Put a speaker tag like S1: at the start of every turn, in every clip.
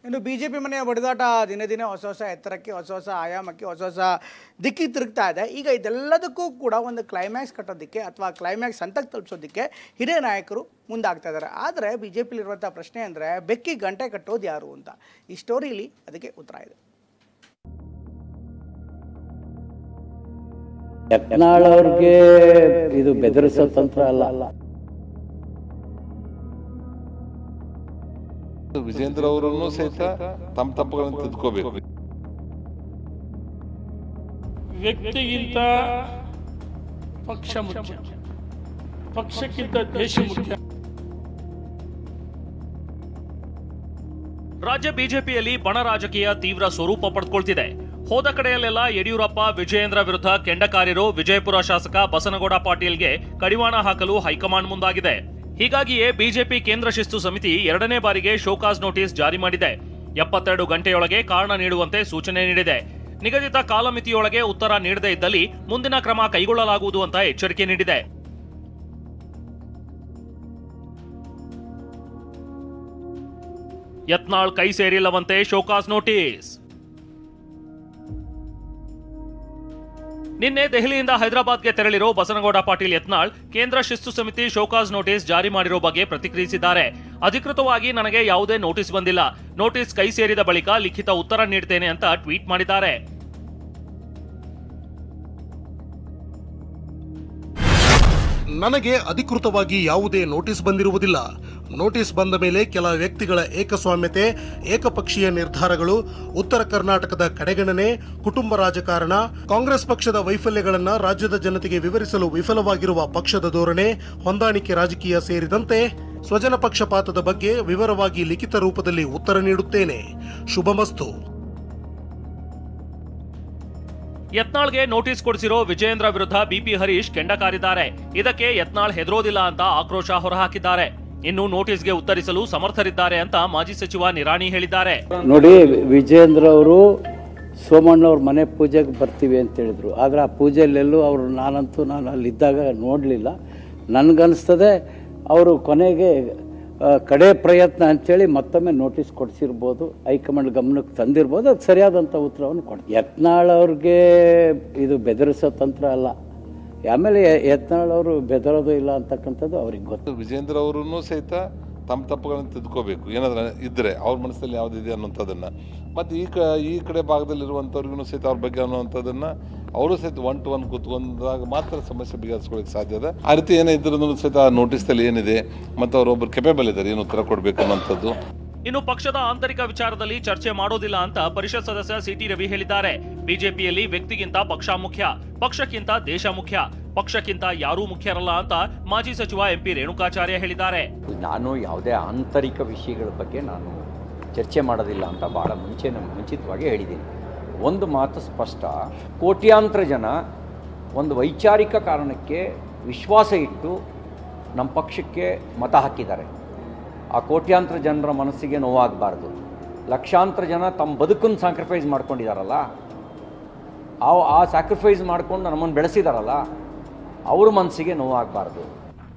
S1: ಇನ್ನು ಬಿಜೆಪಿ ಮನೆಯ ಬಡಿದಾಟ ದಿನೇ ದಿನೇ ಹೊಸ ಹೊಸ ಎತ್ತರಕ್ಕೆ ಹೊಸ ಆಯಾಮಕ್ಕೆ ಹೊಸ ದಿಕ್ಕಿಗೆ ತಿರುಗ್ತಾ ಇದೆ. ಈಗ ಇದೆಲ್ಲದಕ್ಕೂ ಕೂಡ ಒಂದು ಕ್ಲೈಮ್ಯಾಕ್ಸ್ ಕಟ್ಟೋದಕ್ಕೆ ಅಥವಾ ಕ್ಲೈಮ್ಯಾಕ್ಸ್ ಹಂತಕ್ಕೆ ತಲುಪಿಸೋದಕ್ಕೆ ಹಿರಿಯ ನಾಯಕರು ಮುಂದಾಗ್ತಾ ಇದ್ದಾರೆ. ಆದರೆ ಬಿಜೆಪಿಲಿರುವಂಥ ಪ್ರಶ್ನೆ ಅಂದರೆ ಬೆಕ್ಕಿ ಗಂಟೆ ಕಟ್ಟೋದು ಯಾರು ಅಂತ. ಈ ಸ್ಟೋರಿಲಿ ಅದಕ್ಕೆ ಉತ್ತರ ಇದೆ.
S2: ಯತ್ನಾಳ್ ಅವ್ರಿಗೆ ಇದು ಬೆದರಿಸೋ ತಂತ್ರ ಅಲ್ಲ.
S3: ವಿಜೇಂದ್ರ ಅವರನ್ನು ಸಹಿತ ತಮ್ಮ ತಪ್ಪುಗಳನ್ನು ತಿದ್ಕೋಬೇಕು.
S4: ವ್ಯಕ್ತಿಗಿಂತ ಪಕ್ಷ ಮುಖ್ಯ, ಪಕ್ಷಕ್ಕಿಂತ ದೇಶ ಮುಖ್ಯ.
S5: ರಾಜ್ಯ ಬಿಜೆಪಿಯಲ್ಲಿ ಬಣ ರಾಜಕೀಯ ತೀವ್ರ ಸ್ವರೂಪ ಪಡೆದುಕೊಳ್ತಿದೆ. ಹೋದ ಕಡೆಯಲ್ಲೆಲ್ಲ ಯಡಿಯೂರಪ್ಪ ವಿಜಯೇಂದ್ರ ವಿರುದ್ಧ ಕೆಂಡಕಾರ್ಯರು ವಿಜಯಪುರ ಶಾಸಕ ಬಸನಗೌಡ ಪಾಟೀಲ್ಗೆ ಕಡಿವಾಣ ಹಾಕಲು ಹೈಕಮಾಂಡ್ ಮುಂದಾಗಿದೆ. ಹೀಗಾಗಿಯೇ ಬಿಜೆಪಿ ಕೇಂದ್ರ ಶಿಸ್ತು ಸಮಿತಿ 2ನೇ ಬಾರಿಗೆ ಶೋಕಾಸ್ ನೋಟಿಸ್ ಜಾರಿ ಮಾಡಿದೆ. 72 ಗಂಟೆಯೊಳಗೆ ಕಾರಣ ನೀಡುವಂತೆ ಸೂಚನೆ ನೀಡಿದೆ. ನಿಗದಿತ ಕಾಲಮಿತಿಯೊಳಗೆ ಉತ್ತರ ನೀಡದೇ ಇದ್ದಲ್ಲಿ ಮುಂದಿನ ಕ್ರಮ ಕೈಗೊಳ್ಳಲಾಗುವುದು ಅಂತ ಎಚ್ಚರಿಕೆ ನೀಡಿದೆ. ಯತ್ನಾಳ್ ಕೈ ಸೇರಿಲ್ಲವಂತೆ ಶೋಕಾಸ್ ನೋಟಿಸ್. ನಿನ್ನೆ ದೆಹಲಿಯಿಂದ ಹೈದರಾಬಾದ್ಗೆ ತೆರಳಿರೋ ಬಸನಗೌಡ ಪಾಟೀಲ್ ಯತ್ನಾಳ್ ಕೇಂದ್ರ ಶಿಸ್ತು ಸಮಿತಿ ಶೋಕಾಸ್ ನೋಟಿಸ್ ಜಾರಿ ಮಾಡಿರೋ ಬಗ್ಗೆ ಪ್ರತಿಕ್ರಿಯಿಸಿದ್ದಾರೆ. ಅಧಿಕೃತವಾಗಿ ನನಗೆ ಯಾವುದೇ ನೋಟಿಸ್ ಬಂದಿಲ್ಲ. ನೋಟಿಸ್ ಕೈ ಸೇರಿದ ಬಳಿಕ ಲಿಖಿತ ಉತ್ತರ ನೀಡ್ತೇನೆ ಅಂತ ಟ್ವೀಟ್ ಮಾಡಿದ್ದಾರೆ.
S6: ನನಗೆ ಅಧಿಕೃತವಾಗಿ ಯಾವುದೇ ನೋಟಿಸ್ ಬಂದಿರುವುದಿಲ್ಲ. ನೋಟಿಸ್ ಬಂದ ಮೇಲೆ ಕೆಲ ವ್ಯಕ್ತಿಗಳ ಏಕಸ್ವಾಮ್ಯತೆ, ಏಕಪಕ್ಷೀಯ ನಿರ್ಧಾರಗಳು, ಉತ್ತರ ಕರ್ನಾಟಕದ ಕಡೆಗಣನೆ, ಕುಟುಂಬ ರಾಜಕಾರಣ, ಕಾಂಗ್ರೆಸ್ ಪಕ್ಷದ ವೈಫಲ್ಯಗಳನ್ನು ರಾಜ್ಯದ ಜನತೆಗೆ ವಿವರಿಸಲು ವಿಫಲವಾಗಿರುವ ಪಕ್ಷದ ಧೋರಣೆ, ಹೊಂದಾಣಿಕೆ ರಾಜಕೀಯ ಸೇರಿದಂತೆ ಸ್ವಜನ ಪಕ್ಷಪಾತದ ಬಗ್ಗೆ ವಿವರವಾಗಿ ಲಿಖಿತ ರೂಪದಲ್ಲಿ ಉತ್ತರ ನೀಡುತ್ತೇನೆ. ಶುಭಮಸ್ತು.
S5: ಯತ್ನಾಳ್ಗೆ ನೋಟಿಸ್ ಕೊಡಿಸಿರೋ ವಿಜಯೇಂದ್ರ ವಿರುದ್ಧ ಬಿಪಿ ಹರೀಶ್ ಕೆಂಡಕಾರಿದ್ದಾರೆ. ಇದಕ್ಕೆ ಯತ್ನಾಳ್ ಹೆದರೋದಿಲ್ಲ ಅಂತ ಆಕ್ರೋಶ ಹೊರಹಾಕಿದ್ದಾರೆ. ಇನ್ನು ನೋಟಿಸ್ಗೆ ಉತ್ತರಿಸಲು ಸಮರ್ಥರಿದ್ದಾರೆ ಅಂತ ಮಾಜಿ ಸಚಿವ ನಿರಾಣಿ ಹೇಳಿದ್ದಾರೆ.
S2: ನೋಡಿ, ವಿಜಯೇಂದ್ರ ಅವರು ಸೋಮಣ್ಣ ಅವ್ರ ಮನೆ ಪೂಜೆಗೆ ಬರ್ತೀವಿ ಅಂತ ಹೇಳಿದ್ರು. ಆದ್ರೆ ಆ ಪೂಜೆಯಲ್ಲೆಲ್ಲೂ ಅವರು ನಾನು ಅಲ್ಲಿದ್ದಾಗ ನೋಡಲಿಲ್ಲ. ನನಗನ್ನಿಸ್ತದೆ ಅವರು ಕೊನೆಗೆ ಕಡೆ ಪ್ರಯತ್ನ ಅಂತೇಳಿ ಮತ್ತೊಮ್ಮೆ ನೋಟಿಸ್ ಕೊಡಿಸಿರ್ಬೋದು, ಹೈಕಮಾಂಡ್ ಗಮನಕ್ಕೆ ತಂದಿರ್ಬೋದು. ಅದು ಸರಿಯಾದಂಥ ಉತ್ತರವನ್ನು ಕೊಡ್ತೀವಿ. ಯತ್ನಾಳ್ ಅವ್ರಿಗೆ ಇದು ಬೆದರಿಸೋ ತಂತ್ರ ಅಲ್ಲ. ಆಮೇಲೆ ಯತ್ನಾಳ್ ಅವರು ಬೆದರೋದು ಇಲ್ಲ ಅಂತಕ್ಕಂಥದ್ದು ಅವ್ರಿಗೆ ಗೊತ್ತು.
S3: ವಿಜೇಂದ್ರ ಅವರನ್ನು ಸಹಿತ ತಮ್ಮ ತಪ್ಪುಗಳನ್ನು ತಿದ್ಕೋಬೇಕು. ಏನಾದ್ರೆ ಇದ್ರೆ ಅವ್ರ ಮನಸ್ಸಲ್ಲಿ ಯಾವುದಿದೆ ಅನ್ನೋಂಥದ್ದನ್ನ, ಮತ್ತು ಈ ಕಡೆ ಭಾಗದಲ್ಲಿರುವಂಥವ್ರಿಗೂ ಸಹಿತ ಅವ್ರ ಬಗ್ಗೆ ಅನ್ನೋವಂಥದ್ದನ್ನ ಅವರು ಸಹಿತ 1 to 1 ಕೂತ್ಕೊಂಡಾಗ ಮಾತ್ರ ಸಮಸ್ಯೆ ಬಗೆಹರಿಸ್ಕೊಳ್ಳಿಕ್ಕೆ ಸಾಧ್ಯ ಇದೆ. ಆ ರೀತಿ ಏನೇ ಇದ್ರೂ ಸಹಿತ ನೋಟಿಸ್ನಲ್ಲಿ ಏನಿದೆ ಮತ್ತು ಅವರೊಬ್ಬರು ಕೆಪೇಬಲ್ ಇದ್ದಾರೆ ಏನು ಉತ್ತರ ಕೊಡಬೇಕು ಅನ್ನೋಂಥದ್ದು.
S5: ಇನ್ನು ಪಕ್ಷದ ಆಂತರಿಕ ವಿಚಾರದಲ್ಲಿ ಚರ್ಚೆ ಮಾಡೋದಿಲ್ಲ ಅಂತ ಪರಿಷತ್ ಸದಸ್ಯ ಸಿಟಿ ರವಿ ಹೇಳಿದ್ದಾರೆ. ಬಿಜೆಪಿಯಲ್ಲಿ ವ್ಯಕ್ತಿಗಿಂತ ಪಕ್ಷ ಮುಖ್ಯ, ಪಕ್ಷಕ್ಕಿಂತ ದೇಶ ಮುಖ್ಯ, ಪಕ್ಷಕ್ಕಿಂತ ಯಾರೂ ಮುಖ್ಯರಲ್ಲ ಅಂತ ಮಾಜಿ ಸಚಿವ ಎಂಪಿ ರೇಣುಕಾಚಾರ್ಯ ಹೇಳಿದ್ದಾರೆ.
S7: ನಾನು ಯಾವುದೇ ಆಂತರಿಕ ವಿಷಯಗಳ ಬಗ್ಗೆ ನಾನು ಚರ್ಚೆ ಮಾಡೋದಿಲ್ಲ ಅಂತ ಬಹಳ ಮುಂಚಿತವಾಗಿ ಹೇಳಿದ್ದೀನಿ. ಒಂದು ಮಾತು ಸ್ಪಷ್ಟ, ಕೋಟ್ಯಾಂತರ ಜನ ಒಂದು ವೈಚಾರಿಕ ಕಾರಣಕ್ಕೆ ವಿಶ್ವಾಸ ಇಟ್ಟು ನಮ್ಮ ಪಕ್ಷಕ್ಕೆ ಮತ ಹಾಕಿದ್ದಾರೆ. ಆ ಕೋಟ್ಯಾಂತರ ಜನರ ಮನಸ್ಸಿಗೆ ನೋವಾಗಬಾರ್ದು. ಲಕ್ಷಾಂತರ ಜನ ತಮ್ಮ ಬದುಕನ್ನು ಸ್ಯಾಕ್ರಿಫೈಸ್ ಮಾಡ್ಕೊಂಡಿದ್ದಾರಲ್ಲ, ಆ ಸ್ಯಾಕ್ರಿಫೈಸ್ ಮಾಡ್ಕೊಂಡು ನಮ್ಮನ್ನು ಬೆಳೆಸಿದಾರಲ್ಲ, ಅವ್ರ ಮನಸ್ಸಿಗೆ ನೋವಾಗಬಾರ್ದು.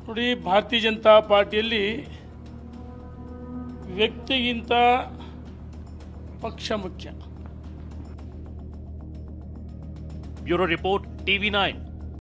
S4: ನೋಡಿ, ಭಾರತೀಯ ಜನತಾ ಪಾರ್ಟಿಯಲ್ಲಿ ವ್ಯಕ್ತಿಗಿಂತ ಪಕ್ಷ ಮುಖ್ಯ.
S5: Bureau report, TV9.